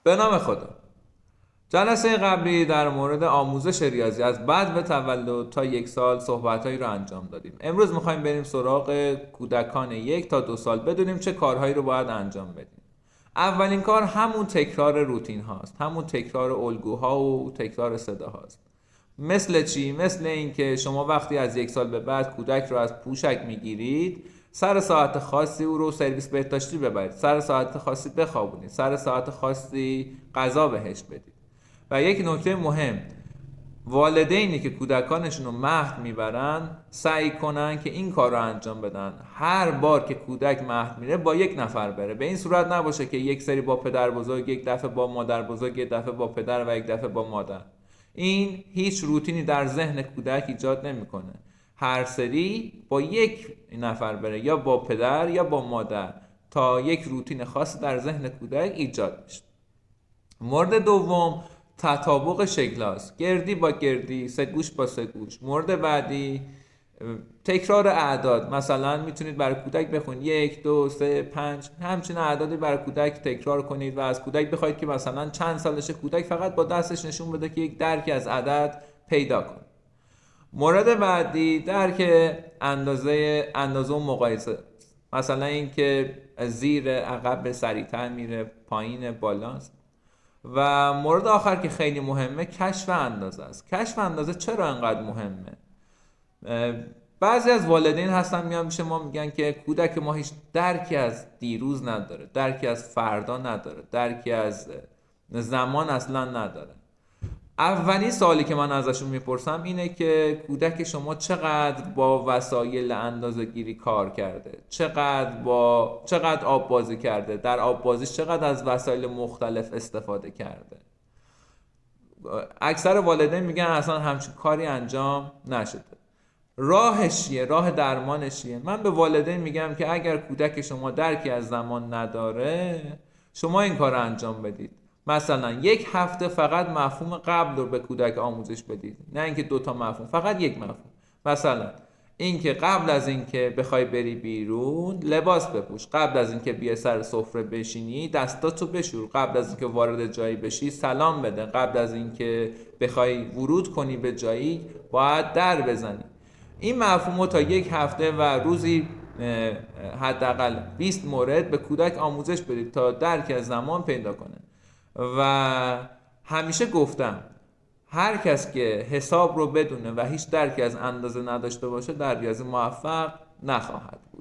به نام خدا. جلسه قبلی در مورد آموزش ریاضی از بعد به تولد تا 1 سال صحبتهایی رو انجام دادیم. امروز میخوایم بریم سراغ کودکان 1 تا 2 سال، بدونیم چه کارهایی رو باید انجام بدیم. اولین کار همون تکرار روتین هاست، همون تکرار الگوها و تکرار صداهاست. مثل چی؟ مثل اینکه شما وقتی از 1 سال به بعد کودک رو از پوشک میگیرید، سر ساعت خاصی او رو سرویس بهداشتی ببرید، سر ساعت خاصی بخوابونید، سر ساعت خاصی غذا بهش بدید. و یک نکته مهم، والدینی که کودکانشون رو مهد میبرن سعی کنن که این کار رو انجام بدن. هر بار که کودک مهد میره با 1 نفر بره، به این صورت نباشه که یک سری با پدر بزرگ، یک دفعه با مادر بزرگ، یک دفعه با پدر و یک دفعه با مادر. این هیچ روتینی در ذهن کودک ایجاد نمیکنه. هر سری با 1 نفر بره، یا با پدر یا با مادر، تا یک روتین خاص در ذهن کودک ایجاد بشه. مورد دوم، تطابق شکل هاست، گردی با گردی، سه گوش با سه گوش. مورد بعدی، تکرار اعداد. مثلا میتونید برای کودک بخونید 1 2 3 5، همچین اعدادی برای کودک تکرار کنید و از کودک بخواید که مثلا چند سالشه کودک فقط با دستش نشون بده که یک درکی از عدد پیدا کنه. مورد بعدی، درک اندازه و مقایسه. مثلا اینکه زیر عقب سریعتر میره، پایین بالاست. و مورد آخر که خیلی مهمه، کشف اندازه است. کشف اندازه چرا انقدر مهمه؟ بعضی از والدین هستن میان میشه ما میگن که کودک ما هیچ درکی از دیروز نداره، درکی از فردا نداره، درکی از زمان اصلا نداره. اولین سوالی که من ازشون میپرسم اینه که کودک شما چقدر با وسایل اندازه‌گیری کار کرده، چقدر آب بازی کرده، در آب بازیش چقدر از وسایل مختلف استفاده کرده. اکثر والدین میگن اصلا همچین کاری انجام نشده. راهش چیه؟ راه درمانش چیه؟ من به والدین میگم که اگر کودک شما درکی از زمان نداره، شما این کار رو انجام بدید. مثلا 1 هفته فقط مفهوم قبل رو به کودک آموزش بدید، نه اینکه 2 تا مفهوم، فقط 1 مفهوم. مثلا اینکه قبل از اینکه بخوای بری بیرون لباس بپوش، قبل از اینکه بیای سر سفره بشینی دستاتو بشور، قبل از اینکه وارد جایی بشی سلام بده، قبل از اینکه بخوای ورود کنی به جایی باید در بزنی. این مفهوم رو تا 1 هفته و روزی حداقل 20 مورد به کودک آموزش بدید تا درک از زمان پیدا کنه. و همیشه گفتم هر کس که حساب رو بدونه و هیچ درکی از اندازه نداشته باشه در ریاضی موفق نخواهد بود.